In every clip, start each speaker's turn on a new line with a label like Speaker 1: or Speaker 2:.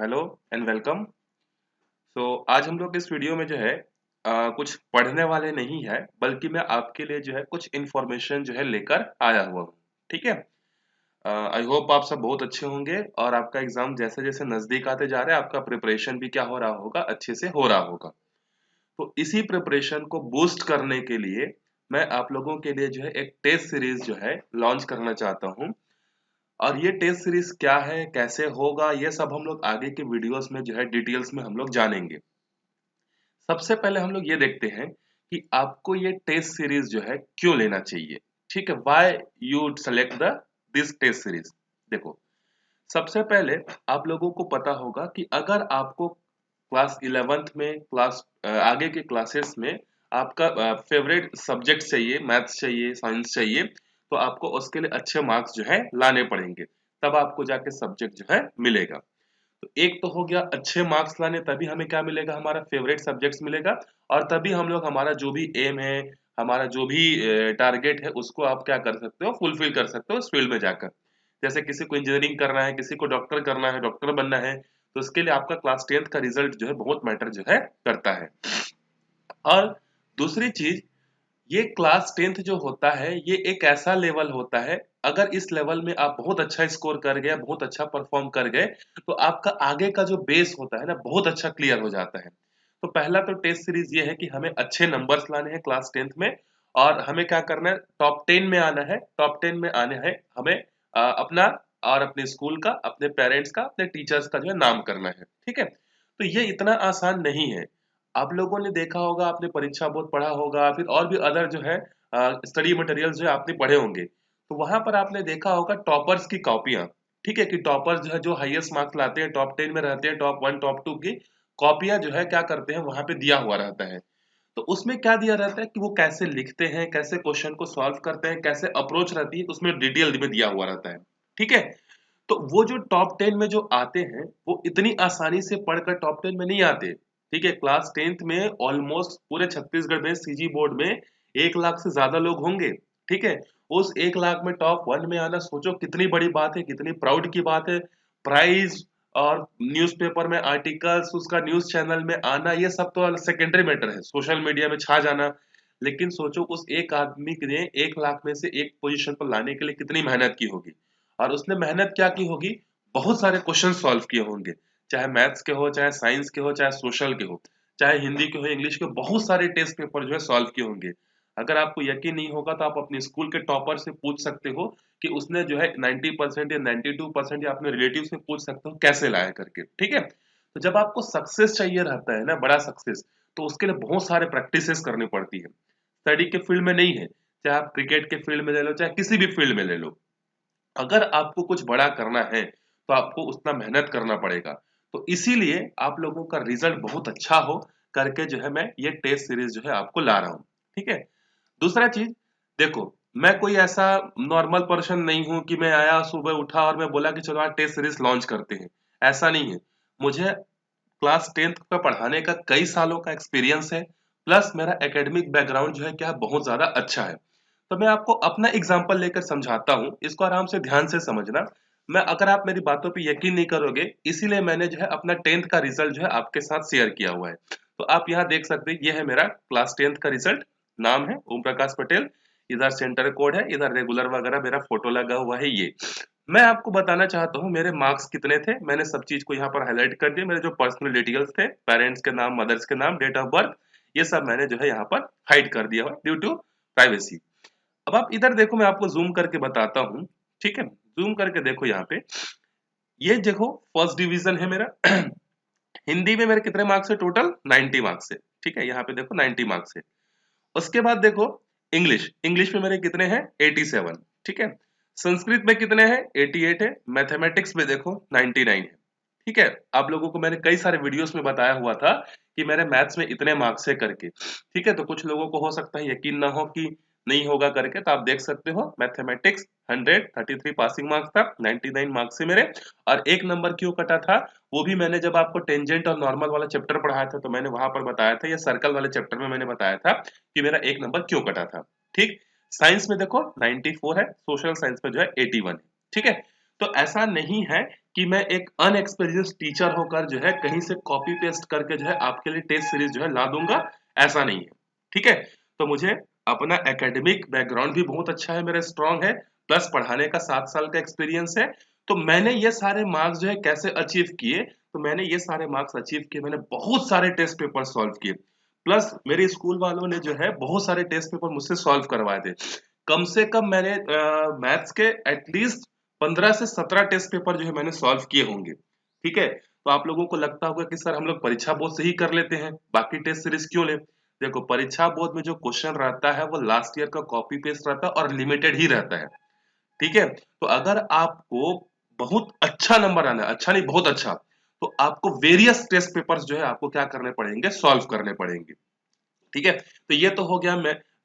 Speaker 1: Hello and welcome. आज हम लोग इस वीडियो में जो है कुछ पढ़ने वाले नहीं है, बल्कि मैं आपके लिए जो है कुछ इन्फॉर्मेशन जो है लेकर आया हुआ हूँ। ठीक है। आई होप आप सब बहुत अच्छे होंगे और आपका एग्जाम जैसे जैसे नजदीक आते जा रहा है, आपका प्रिपरेशन भी क्या हो रहा होगा, अच्छे से हो रहा होगा। तो इसी प्रिपरेशन को बूस्ट करने के लिए मैं आप लोगों के लिए जो है एक टेस्ट सीरीज जो है लॉन्च करना चाहता हूँ। और ये टेस्ट सीरीज क्या है, कैसे होगा, ये सब हम लोग आगे के वीडियोस में जो है डिटेल्स में हम लोग जानेंगे। सबसे पहले हम लोग ये देखते हैं कि आपको ये टेस्ट सीरीज जो है क्यों लेना चाहिए। ठीक है, why you select the this test series. देखो, सबसे पहले आप लोगों को पता होगा कि अगर आपको क्लास 11th में आगे के क्लासेस में आपका फेवरेट सब्जेक्ट चाहिए, मैथ्स चाहिए, साइंस चाहिए, तो आपको उसके लिए अच्छे मार्क्स जो है लाने पड़ेंगे, तब आपको जाके सब्जेक्ट जो है मिलेगा। तो एक तो हो गया अच्छे मार्क्स लाने, तभी हमें क्या मिलेगा, हमारा फेवरेट सब्जेक्ट्स मिलेगा। और तभी हम लोग हमारा जो भी एम है, हमारा जो भी टारगेट है, उसको आप क्या कर सकते हो, फुलफिल कर सकते हो उस फील्ड में जाकर। जैसे किसी को इंजीनियरिंग करना है, किसी को डॉक्टर करना है, डॉक्टर बनना है, तो उसके लिए आपका क्लास 10th का रिजल्ट जो है बहुत मैटर जो है करता है। और दूसरी चीज, ये क्लास 10th जो होता है, ये एक ऐसा लेवल होता है, अगर इस लेवल में आप बहुत अच्छा स्कोर कर गए, बहुत अच्छा परफॉर्म कर गए, तो आपका आगे का जो बेस होता है ना, बहुत अच्छा क्लियर हो जाता है। तो पहला तो टेस्ट सीरीज ये है कि हमें अच्छे नंबर्स लाने हैं क्लास 10th में, और हमें क्या करना है, टॉप 10 में आना है। टॉप 10 में आने हैं हमें अपना और अपने स्कूल का, अपने पेरेंट्स का, अपने टीचर्स का जो है नाम करना है। ठीक है। तो ये इतना आसान नहीं है। आप लोगों ने देखा होगा, आपने परीक्षा बहुत पढ़ा होगा, फिर और भी अदर जो है स्टडी मटेरियल्स जो है आपने पढ़े होंगे, तो वहां पर आपने देखा होगा टॉपर्स की कॉपियां। ठीक है, कि टॉपर्स जो है, जो हाईएस्ट मार्क्स लाते हैं, टॉप 10 में रहते हैं, टॉप 1 टॉप 2 की कॉपियां जो है क्या करते हैं, वहां पे दिया हुआ रहता है। तो उसमें क्या दिया रहता है कि वो कैसे लिखते हैं, कैसे क्वेश्चन को सॉल्व करते हैं, कैसे अप्रोच रहती है, उसमें डिटेल में दिया हुआ रहता है। ठीक है। तो वो जो टॉप 10 में जो आते हैं, वो इतनी आसानी से पढ़कर टॉप 10 में नहीं आते। ठीक है, क्लास 10th में ऑलमोस्ट पूरे छत्तीसगढ़ में सीजी बोर्ड में 1 लाख से ज्यादा लोग होंगे। ठीक है। उस 1 लाख में टॉप 1 में आना, सोचो कितनी बड़ी बात है, कितनी प्राउड की बात है। प्राइज और न्यूज़पेपर में आर्टिकल्स, उसका न्यूज चैनल में आना, ये सब तो सेकेंडरी मैटर है, सोशल मीडिया में छा जाना। लेकिन सोचो उस एक आदमी ने 1 लाख में से एक पोजीशन पर लाने के लिए कितनी मेहनत की होगी। और उसने मेहनत क्या की होगी, बहुत सारे क्वेश्चन सॉल्व किए होंगे, चाहे मैथ्स के हो, चाहे साइंस के हो, चाहे सोशल के हो, चाहे हिंदी के हो, इंग्लिश के हो, बहुत सारे टेस्ट पेपर जो है सॉल्व किए होंगे। अगर आपको यकीन नहीं होगा तो आप अपने स्कूल के टॉपर से पूछ सकते हो कि उसने जो है 90% या 92%, या अपने रिलेटिव से पूछ सकते हो कैसे लाया करके। ठीक है। तो जब आपको सक्सेस चाहिए रहता है ना, बड़ा सक्सेस, तो उसके लिए बहुत सारे प्रैक्टिसेस करनी पड़ती है। स्टडी के फील्ड में नहीं है, चाहे आप क्रिकेट के फील्ड में ले लो, चाहे किसी भी फील्ड में ले लो, अगर आपको कुछ बड़ा करना है तो आपको उतना मेहनत करना पड़ेगा। तो इसीलिए आप लोगों का रिजल्ट बहुत अच्छा हो करके जो है मैं ये टेस्ट सीरीज जो है आपको ला रहा हूँ। ठीक है। दूसरा चीज, देखो, मैं कोई ऐसा नॉर्मल पर्सन नहीं हूं कि मैं आया, सुबह उठा और मैं बोला कि चलो आज टेस्ट सीरीज लॉन्च करते हैं। ऐसा नहीं है। मुझे क्लास 10th का पढ़ाने का कई सालों का एक्सपीरियंस है, प्लस मेरा एकेडमिक बैकग्राउंड जो है क्या है, बहुत ज्यादा अच्छा है। तो मैं आपको अपना एग्जांपल लेकर समझाता हूँ, इसको आराम से ध्यान से समझना। मैं, अगर आप मेरी बातों पे यकीन नहीं करोगे, इसीलिए मैंने जो है अपना 10th का रिजल्ट जो है आपके साथ शेयर किया हुआ है। तो आप यहाँ देख सकते हैं, ये है मेरा क्लास 10th का रिजल्ट। नाम है ओम प्रकाश पटेल, इधर सेंटर कोड है, इधर रेगुलर वगैरह मेरा फोटो लगा हुआ है। ये मैं आपको बताना चाहता हूँ मेरे मार्क्स कितने थे। मैंने सब चीज को यहाँ पर हाईलाइट कर दिया, मेरे जो पर्सनल डिटेल्स थे, पेरेंट्स के नाम, मदर्स के नाम, डेट ऑफ बर्थ, ये सब मैंने जो है यहाँ पर हाइड कर दिया हुआ ड्यू टू प्राइवेसी। अब आप इधर देखो, मैं आपको जूम करके बताता हूँ। ठीक है, जूम करके देखो यहाँ पे, ये देखो फर्स्ट डिवीजन है मेरा। हिंदी में मेरे कितने मार्क्स है, टोटल 90 मार्क्स है। ठीक है, यहाँ पे देखो 90 मार्क्स है। उसके बाद देखो इंग्लिश, इंग्लिश में मेरे कितने हैं, 87। ठीक है। संस्कृत में कितने हैं, 88 है। मैथमेटिक्स में देखो 99 है। ठीक है। आप लोगों को मैंने कई सारे वीडियोस में बताया हुआ था कि मेरे मैथ्स में इतने मार्क्स है करके। ठीक है। तो कुछ लोगों को हो सकता है यकीन ना हो कि नहीं होगा करके, तो आप देख सकते हो मैथमेटिक्स 133 पासिंग मार्क्स था, 99 मार्क्स से मेरे। और एक नंबर क्यों कटा था, वो भी मैंने जब आपको टेंजेंट और नॉर्मल वाला चैप्टर पढ़ाया था, तो मैंने वहां पर बताया था, या सर्कल वाले चैप्टर में मैंने बताया था कि मेरा एक नंबर क्यों कटा था। ठीक। साइंस में देखो 94 है, सोशल साइंस में जो है 81 है। ठीक है। तो ऐसा नहीं है कि मैं एक अनएक्सपीरियंस टीचर होकर जो है कहीं से कॉपी पेस्ट करके जो है आपके लिए टेस्ट सीरीज जो है ला दूंगा, ऐसा नहीं है। ठीक है, तो मुझे अपना एकेडमिक बैकग्राउंड भी बहुत अच्छा है, मेरा स्ट्रांग है, प्लस पढ़ाने का 7 साल का एक्सपीरियंस है। तो मैंने ये सारे मार्क्स जो है कैसे अचीव किए, तो मैंने ये सारे मार्क्स अचीव किए, मैंने बहुत सारे टेस्ट पेपर सॉल्व किए, प्लस मेरे स्कूल वालों ने जो है बहुत सारे टेस्ट पेपर मुझसे सॉल्व करवाए थे। कम से कम मैंने मैथ्स के एटलीस्ट 15 से 17 टेस्ट पेपर जो है मैंने सॉल्व किए होंगे। ठीक है, तो आप लोगों को लगता होगा कि सर हम लोग परीक्षा बोर्ड से ही कर लेते हैं, बाकी टेस्ट सीरीज क्यों ले। देखो, परीक्षा बोर्ड में जो क्वेश्चन रहता है वो लास्ट ईयर का कॉपी पेस्ट रहता है और लिमिटेड ही रहता है। ठीक है, तो अगर आपको बहुत अच्छा नंबर आना है, अच्छा नहीं बहुत अच्छा, तो आपको वेरियस टेस्ट पेपर्स जो है आपको क्या करने पड़ेंगे, सॉल्व करने पड़ेंगे। ठीक है, तो ये तो हो गया।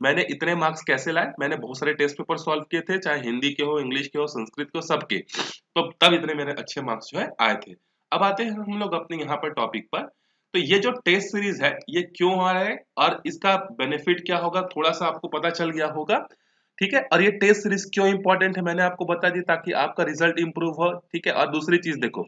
Speaker 1: मैंने इतने मार्क्स कैसे लाए, मैंने बहुत सारे टेस्ट पेपर सॉल्व किए थे, चाहे हिंदी के हो, इंग्लिश के हो, संस्कृत के हो, सबके, तो तब इतने मेरे अच्छे मार्क्स जो है आए थे। अब आते हैं हम लोग अपने यहाँ पर टॉपिक पर। तो ये जो टेस्ट सीरीज है ये क्यों आ रहा है और इसका बेनिफिट क्या होगा, थोड़ा सा आपको पता चल गया होगा। ठीक है, और ये टेस्ट सीरीज क्यों इंपॉर्टेंट है मैंने आपको बता दी, ताकि आपका रिजल्ट इंप्रूव हो। ठीक है, और दूसरी चीज देखो,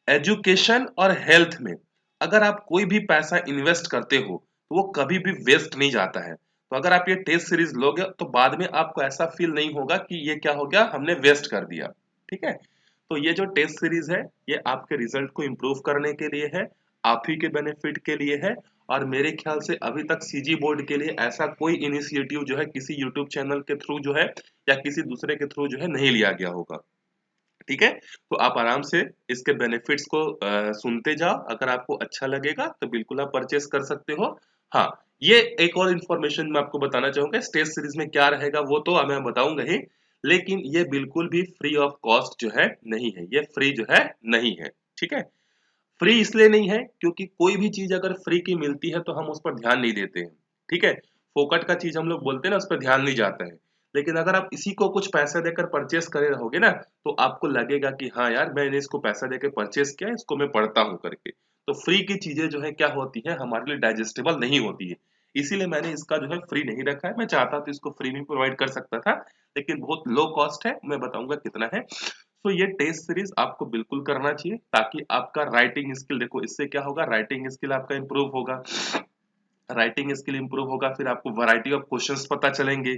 Speaker 1: एजुकेशन और हेल्थ में अगर आप कोई भी पैसा इन्वेस्ट करते हो तो वो कभी भी वेस्ट नहीं जाता है। तो अगर आप ये टेस्ट सीरीज लोगे तो बाद में आपको ऐसा फील नहीं होगा कि ये क्या हो गया, हमने वेस्ट कर दिया। ठीक है, तो ये जो टेस्ट सीरीज है ये आपके रिजल्ट को इम्प्रूव करने के लिए है, आप ही के बेनिफिट के लिए है। और मेरे ख्याल से अभी तक सीजी बोर्ड के लिए ऐसा कोई इनिशिएटिव जो है किसी यूट्यूब चैनल के थ्रू जो है या किसी दूसरे के थ्रू जो है नहीं लिया गया होगा। ठीक है, तो आप आराम से इसके बेनिफिट्स को सुनते जाओ, अगर आपको अच्छा लगेगा तो बिल्कुल आप परचेस कर सकते हो। हाँ, ये एक और इन्फॉर्मेशन मैं आपको बताना चाहूंगा, स्टेज सीरीज में क्या रहेगा वो तो मैं बताऊंगा ही, लेकिन ये बिल्कुल भी फ्री ऑफ कॉस्ट जो है नहीं है, ये फ्री जो है नहीं है। ठीक है, फ्री इसलिए नहीं है क्योंकि कोई भी चीज अगर फ्री की मिलती है तो हम उस पर ध्यान नहीं देते हैं। ठीक है, फोकट का चीज हम लोग बोलते हैं ना, उस पर ध्यान नहीं जाता है। लेकिन अगर आप इसी को कुछ पैसे देकर परचेस करे रहोगे ना, तो आपको लगेगा कि हाँ यार मैंने इसको पैसा देकर परचेस किया, इसको मैं पढ़ता हूँ करके। तो फ्री की चीजें जो है क्या होती है, हमारे लिए डाइजेस्टेबल नहीं होती है। इसीलिए मैंने इसका जो है फ्री नहीं रखा है। मैं चाहता तो इसको फ्री में प्रोवाइड कर सकता था, लेकिन बहुत लो कॉस्ट है, मैं बताऊंगा कितना है। तो ये टेस्ट सीरीज आपको बिल्कुल करना चाहिए, ताकि आपका राइटिंग स्किल, देखो इससे क्या होगा, राइटिंग स्किल आपका इंप्रूव होगा। राइटिंग स्किल इंप्रूव होगा, फिर आपको वैरायटी ऑफ क्वेश्चंस पता चलेंगे।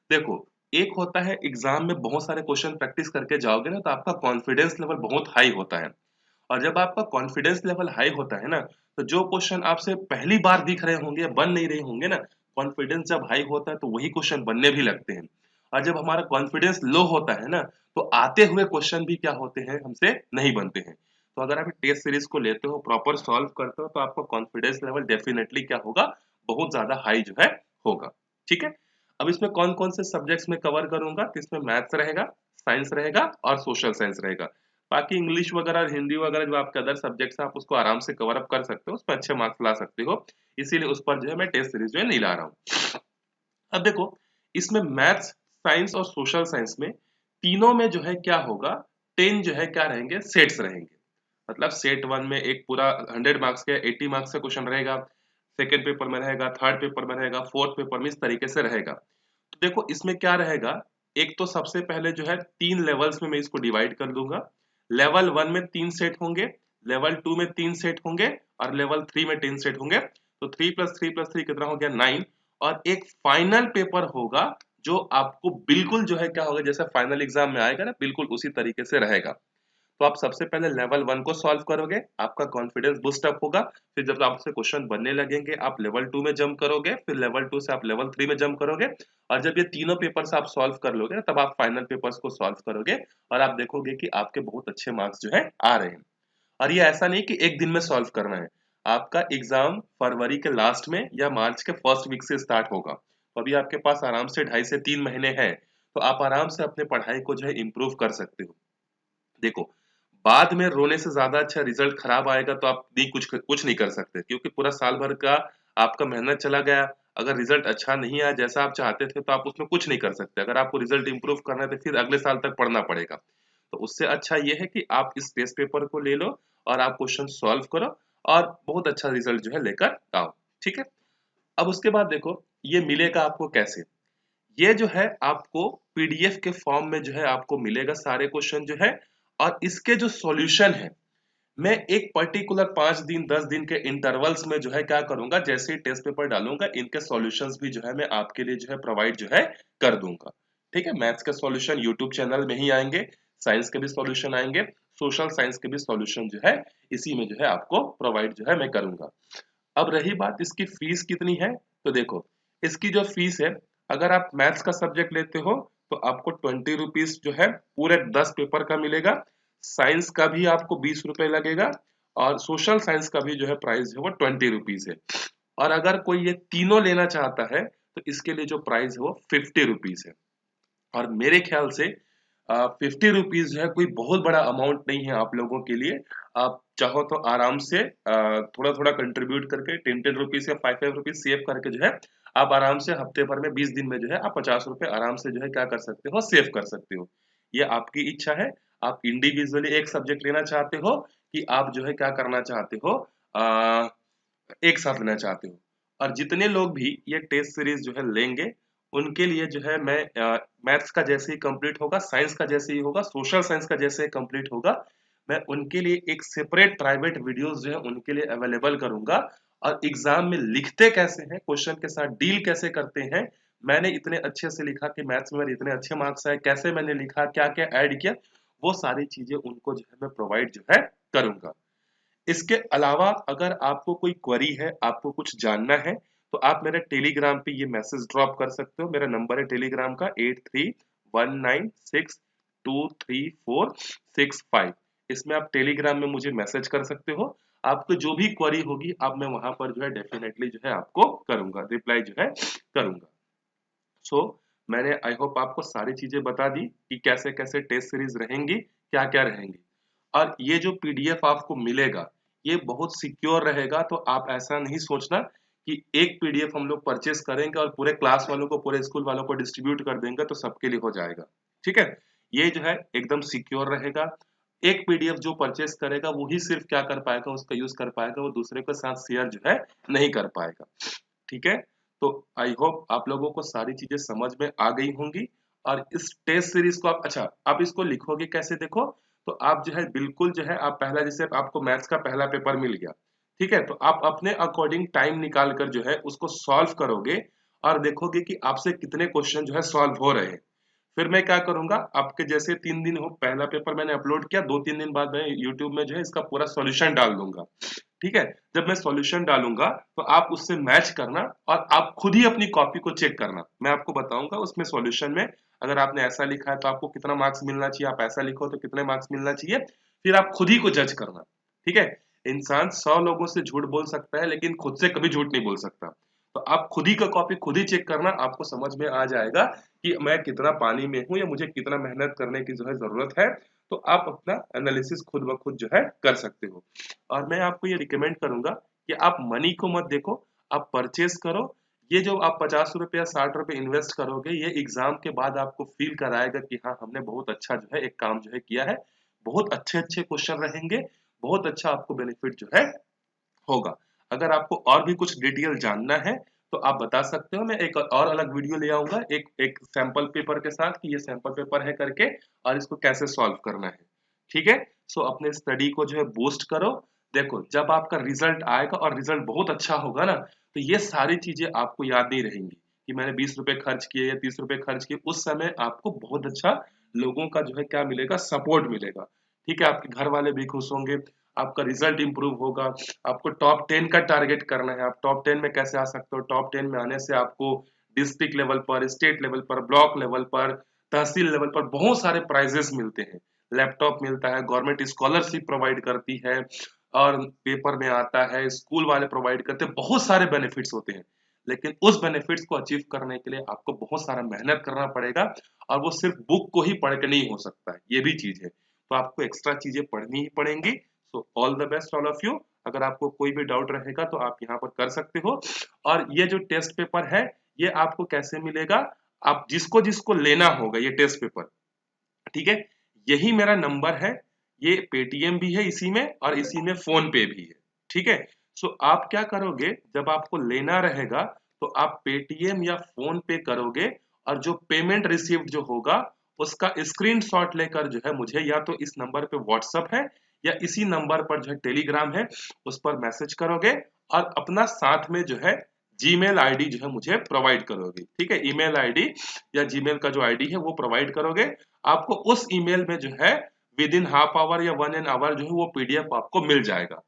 Speaker 1: देखो, एक होता है एग्जाम में बहुत सारे क्वेश्चन प्रैक्टिस करके जाओगे ना, तो आपका कॉन्फिडेंस लेवल बहुत हाई होता है। और जब आपका कॉन्फिडेंस लेवल हाई होता है ना, तो जो क्वेश्चन आपसे पहली बार दिख रहे होंगे, बन नहीं रहे होंगे ना, कॉन्फिडेंस जब हाई होता है तो वही क्वेश्चन बनने भी लगते हैं। और जब हमारा कॉन्फिडेंस लो होता है ना, तो आते हुए क्वेश्चन भी क्या होते हैं, हमसे नहीं बनते हैं। तो अगर आप टेस्ट सीरीज को लेते हो, प्रॉपर सॉल्व करते हो, तो आपका कॉन्फिडेंस लेवल डेफिनेटली क्या होगा, बहुत ज्यादा हाई जो है होगा। ठीक है, अब इसमें कौन कौन से सब्जेक्ट्स में कवर करूंगा, तो इसमें मैथ्स रहेगा, साइंस रहेगा और सोशल साइंस रहेगा। बाकी इंग्लिश वगैरह और हिंदी वगैरह जो आपके अदर सब्जेक्ट्स हैं, आप उसको आराम से कवर अप कर सकते हो, उसमें अच्छे मार्क्स ला सकते हो। इसीलिए उस पर जो है मैं टेस्ट सीरीज जो है नहीं ला रहा हूँ। अब देखो, इसमें मैथ्स, साइंस और सोशल साइंस में तीनों में जो है क्या होगा, 10 जो है क्या रहेंगे, सेट्स रहेंगे। मतलब सेट वन में एक पूरा 100 मार्क्स का 80 मार्क्स का क्वेश्चन रहेगा, सेकेंड पेपर में रहेगा, थर्ड पेपर में रहेगा, फोर्थ पेपर में, इस तरीके से रहेगा। तो देखो इसमें क्या रहेगा, एक तो सबसे पहले जो है 3 लेवल्स में मैं इसको डिवाइड कर दूंगा। लेवल 1 में 3 सेट होंगे, लेवल 2 में 3 सेट होंगे और लेवल 3 में 3 सेट होंगे। तो 3 + 3 + 3 कितना हो गया, 9। और एक फाइनल पेपर होगा जो आपको बिल्कुल जो है क्या होगा, जैसे फाइनल एग्जाम में आएगा ना, बिल्कुल उसी तरीके से रहेगा। तो आप सबसे पहले लेवल 1 को सॉल्व करोगे, आपका कॉन्फिडेंस बूस्ट अप होगा। फिर जब आपसे क्वेश्चन बनने लगेंगे, आप लेवल 2 में जंप करोगे, फिर लेवल 2 से आप लेवल 3 में जंप करोगे। और जब ये तीनों पेपर्स आप सॉल्व कर लोगे, तब आप फाइनल पेपर्स को सॉल्व करोगे और आप देखोगे कि आपके बहुत अच्छे मार्क्स जो है आ रहे हैं। और ये ऐसा नहीं कि एक दिन में सॉल्व करना है, आपका एग्जाम फरवरी के लास्ट में या मार्च के फर्स्ट वीक से स्टार्ट होगा। तो अभी आपके पास आराम से 2.5 से 3 महीने हैं, तो आप आराम से अपने पढ़ाई को जो है इम्प्रूव कर सकते हो। देखो, बाद में रोने से ज्यादा अच्छा, रिजल्ट खराब आएगा तो आप नहीं कुछ कुछ नहीं कर सकते, क्योंकि पूरा साल भर का आपका मेहनत चला गया। अगर रिजल्ट अच्छा नहीं आया जैसा आप चाहते थे, तो आप उसमें कुछ नहीं कर सकते। अगर आपको रिजल्ट इंप्रूव करना है तो फिर अगले साल तक पढ़ना पड़ेगा। तो उससे अच्छा ये है कि आप इस टेस्ट पेपर को ले लो और आप क्वेश्चन सॉल्व करो और बहुत अच्छा रिजल्ट जो है लेकर आओ। ठीक है, अब उसके बाद देखो ये मिलेगा आपको कैसे। ये जो है आपको पीडीएफ के फॉर्म में जो है आपको मिलेगा सारे क्वेश्चन जो है, और इसके जो सॉल्यूशन है मैं एक पर्टिकुलर 5 दिन 10 दिन के इंटरवल्स में जो है क्या करूंगा, जैसे ही टेस्ट पेपर डालूंगा इनके सॉल्यूशंस भी जो है मैं आपके लिए जो है प्रोवाइड जो है कर दूंगा। ठीक है, मैथ्स के सॉल्यूशन यूट्यूब चैनल में ही आएंगे, साइंस के भी सॉल्यूशन आएंगे, सोशल साइंस के भी सॉल्यूशन जो है इसी में जो है आपको प्रोवाइड जो है मैं करूंगा। अब रही बात इसकी फीस कितनी है, तो देखो इसकी जो फीस है, अगर आप मैथ्स का सब्जेक्ट लेते हो तो आपको 20 रुपीज जो है पूरे 10 पेपर का मिलेगा। साइंस का भी आपको 20 रुपए लगेगा और सोशल साइंस का भी जो है प्राइस है वो 20 रुपीज है। और अगर कोई ये तीनों लेना चाहता है तो इसके लिए जो प्राइस है वो 50 रुपीज है। और मेरे ख्याल से 50 रुपीज जो है कोई बहुत बड़ा अमाउंट नहीं है आप लोगों के लिए। आप चाहो तो आराम से थोड़ा थोड़ा कंट्रीब्यूट करके 10 10 रुपीज या 5 5 रुपीज सेव करके जो है आप आराम से हफ्ते भर में 20 दिन में जो है आप 50 रुपए आराम से जो है क्या कर सकते हो, सेव कर सकते हो। ये आपकी इच्छा है, आप इंडिविजुअली एक सब्जेक्ट लेना चाहते हो कि आप जो है क्या करना चाहते हो, आ, एक साथ लेना चाहते हो। और जितने लोग भी ये टेस्ट सीरीज जो है लेंगे उनके लिए जो है मैं मैथ्स का जैसे ही कंप्लीट होगा, साइंस का जैसे ही होगा, सोशल साइंस का जैसे ही कंप्लीट होगा, मैं उनके लिए एक सेपरेट प्राइवेट वीडियोस जो है उनके लिए अवेलेबल करूंगा। और एग्जाम में लिखते कैसे हैं, क्वेश्चन के साथ डील कैसे करते हैं, मैंने इतने अच्छे से लिखा कि मैथ्स में मेरे इतने अच्छे मार्क्स आए, कैसे मैंने लिखा, क्या क्या ऐड किया, वो सारी चीजें उनको जो है मैं प्रोवाइड जो है करूंगा। इसके अलावा अगर आपको कोई क्वेरी है, आपको कुछ जानना है, तो आप मेरे टेलीग्राम पे ये मैसेज ड्रॉप कर सकते हो। मेरा नंबर है टेलीग्राम का 8319623465। इसमें आप टेलीग्राम में मुझे मैसेज कर सकते हो। आपको जो भी क्वेरी होगी आप मैं वहां पर जो है डेफिनेटली जो है आपको करूंगा, रिप्लाई जो है करूंगा। सो मैंने आई होप आपको सारी चीजें बता दी कि कैसे कैसे टेस्ट सीरीज रहेंगी, क्या क्या रहेंगी। और ये जो पीडीएफ आपको मिलेगा ये बहुत सिक्योर रहेगा, तो आप ऐसा नहीं सोचना कि एक पीडीएफ हम लोग परचेस करेंगे और पूरे क्लास वालों को, पूरे स्कूल वालों को डिस्ट्रीब्यूट कर देंगे तो सबके लिए हो जाएगा। ठीक है, ये जो है एकदम सिक्योर रहेगा। एक पीडीएफ जो परचेस करेगा वो ही सिर्फ क्या कर पाएगा, उसका यूज कर पाएगा, वो दूसरे के साथ शेयर जो है नहीं कर पाएगा। ठीक है, तो आई होप आप लोगों को सारी चीजें समझ में आ गई होंगी। और इस टेस्ट सीरीज को आप, अच्छा आप इसको लिखोगे कैसे, देखो तो आप जो है बिल्कुल जो है आप पहला, जैसे आपको मैथ्स का पहला पेपर मिल गया, ठीक है, तो आप अपने अकॉर्डिंग टाइम निकाल कर जो है उसको सॉल्व करोगे और देखोगे कि आपसे कितने क्वेश्चन जो है सॉल्व हो रहे हैं। फिर मैं क्या करूंगा, आपके जैसे 3 दिन हो, पहला पेपर मैंने अपलोड किया, 2 3 दिन बाद मैं यूट्यूब में जो है इसका पूरा सॉल्यूशन डाल दूंगा। ठीक है, जब मैं सॉल्यूशन डालूंगा तो आप उससे मैच करना और आप खुद ही अपनी कॉपी को चेक करना। मैं आपको बताऊंगा उसमें सॉल्यूशन में अगर आपने ऐसा लिखा है तो आपको कितना मार्क्स मिलना चाहिए, आप ऐसा लिखो तो कितने मार्क्स मिलना चाहिए, फिर आप खुद ही को जज करना। ठीक है, इंसान 100 लोगों से झूठ बोल सकता है लेकिन खुद से कभी झूठ नहीं बोल सकता। तो आप खुद ही का कॉपी खुद ही चेक करना, आपको समझ में आ जाएगा कि मैं कितना पानी में हूँ या मुझे कितना मेहनत करने की जो है जरूरत है। तो आप अपना एनालिसिस खुद ब खुद जो है कर सकते हो। और मैं आपको ये रिकमेंड करूंगा कि आप मनी को मत देखो, आप परचेस करो। ये जो आप 50 रुपए या 60 रुपए इन्वेस्ट करोगे ये एग्जाम के बाद आपको फील कराएगा कि हाँ हमने बहुत अच्छा जो है एक काम जो है किया है। बहुत अच्छे अच्छे क्वेश्चन रहेंगे, बहुत अच्छा आपको बेनिफिट जो है होगा। अगर आपको और भी कुछ डिटेल जानना है तो आप बता सकते हो, मैं एक और अलग वीडियो ले आऊंगा एक एक सैंपल पेपर के साथ कि ये सैंपल पेपर है करके और इसको कैसे सॉल्व करना है। ठीक है, सो अपने स्टडी को जो है बूस्ट करो। देखो जब आपका रिजल्ट आएगा और रिजल्ट बहुत अच्छा होगा ना, तो ये सारी चीजें आपको याद नहीं रहेंगी कि मैंने 20 रुपए खर्च किए या 30 रुपए खर्च किए। उस समय आपको बहुत अच्छा लोगों का जो है क्या मिलेगा, सपोर्ट मिलेगा। ठीक है, आपके घर वाले भी खुश होंगे, आपका रिजल्ट इंप्रूव होगा। आपको टॉप 10 का टारगेट करना है, आप टॉप 10 में कैसे आ सकते हो, टॉप 10 में आने से आपको डिस्ट्रिक्ट लेवल पर, स्टेट लेवल पर, ब्लॉक लेवल पर, तहसील लेवल पर बहुत सारे प्राइजेस मिलते हैं। लैपटॉप मिलता है, गवर्नमेंट स्कॉलरशिप प्रोवाइड करती है और पेपर में आता है, स्कूल वाले प्रोवाइड करते हैं, बहुत सारे बेनिफिट्स होते हैं। लेकिन उस बेनिफिट्स को अचीव करने के लिए आपको बहुत सारा मेहनत करना पड़ेगा और वो सिर्फ बुक को ही पढ़ के नहीं हो सकता है, ये भी चीज है। तो आपको एक्स्ट्रा चीजें पढ़नी ही पड़ेंगी। So all the best all of you. अगर आपको कोई भी डाउट रहेगा तो आप यहाँ पर कर सकते हो। और ये जो टेस्ट पेपर है ये आपको कैसे मिलेगा, आप जिसको जिसको लेना होगा ये टेस्ट पेपर, ठीक है, यही मेरा नंबर है, ये पेटीएम भी है इसी में और इसी में फोन पे भी है। ठीक है, सो आप क्या करोगे, जब आपको लेना रहेगा तो आप पेटीएम या फोन पे करोगे और जो पेमेंट रिसीव्ड जो होगा उसका स्क्रीनशॉट लेकर जो है मुझे या तो इस नंबर पे व्हाट्सएप है या इसी नंबर पर जो है टेलीग्राम है उस पर मैसेज करोगे और अपना साथ में जो है जीमेल आईडी जो है मुझे प्रोवाइड करोगे। ठीक है, ईमेल आईडी या जीमेल का जो आईडी है वो प्रोवाइड करोगे। आपको उस ईमेल में जो है विद इन हाफ आवर या 1 आवर जो है वो पीडीएफ आपको मिल जाएगा।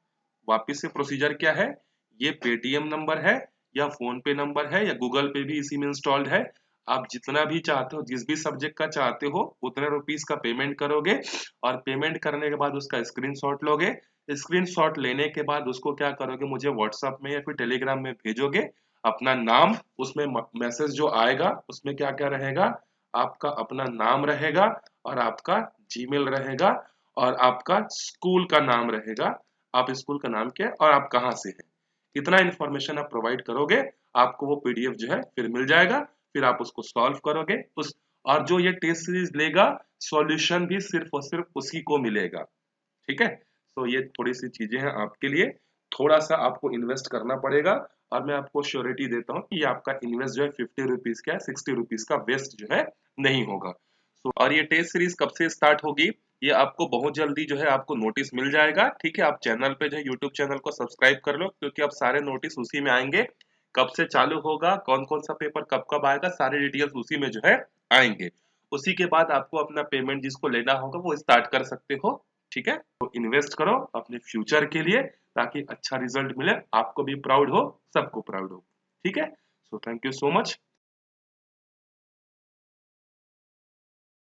Speaker 1: वापिस से प्रोसीजर क्या है, ये पेटीएम नंबर है या फोन पे नंबर है या गूगल पे भी इसी में इंस्टॉल्ड है। आप जितना भी चाहते हो, जिस भी सब्जेक्ट का चाहते हो उतने रुपीस का पेमेंट करोगे और पेमेंट करने के बाद उसका स्क्रीनशॉट लोगे। स्क्रीनशॉट लेने के बाद उसको क्या करोगे, मुझे व्हाट्सएप में या फिर टेलीग्राम में भेजोगे। अपना नाम, उसमें मैसेज जो आएगा उसमें क्या क्या रहेगा, आपका अपना नाम रहेगा और आपका जीमेल रहेगा और आपका स्कूल का नाम रहेगा। आप स्कूल का नाम क्या है और आप कहाँ से हैं, इतना इन्फॉर्मेशन आप प्रोवाइड करोगे, आपको वो पीडीएफ जो है फिर मिल जाएगा। फिर आप उसको सॉल्व करोगे उस, और जो ये टेस्ट सीरीज लेगा सॉल्यूशन भी सिर्फ और सिर्फ उसी को मिलेगा। ठीक है, तो ये थोड़ी सी चीजें हैं आपके लिए, थोड़ा सा आपको इन्वेस्ट करना पड़ेगा और मैं आपको श्योरिटी देता हूँ कि ये आपका इन्वेस्ट जो है 50 रुपीज का 60 रुपीज का वेस्ट जो है नहीं होगा। और ये टेस्ट सीरीज कब से स्टार्ट होगी, ये आपको बहुत जल्दी जो है आपको नोटिस मिल जाएगा। ठीक है, आप चैनल पे जो है यूट्यूब चैनल को सब्सक्राइब कर लो क्योंकि अब सारे नोटिस उसी में आएंगे। कब से चालू होगा, कौन कौन सा पेपर कब कब आएगा, सारे डिटेल्स उसी में जो है आएंगे। उसी के बाद आपको अपना पेमेंट जिसको लेना होगा वो स्टार्ट कर सकते हो। ठीक है, तो इन्वेस्ट करो अपने फ्यूचर के लिए ताकि अच्छा रिजल्ट मिले, आपको भी प्राउड हो, सबको प्राउड हो। ठीक है, so thank you so much.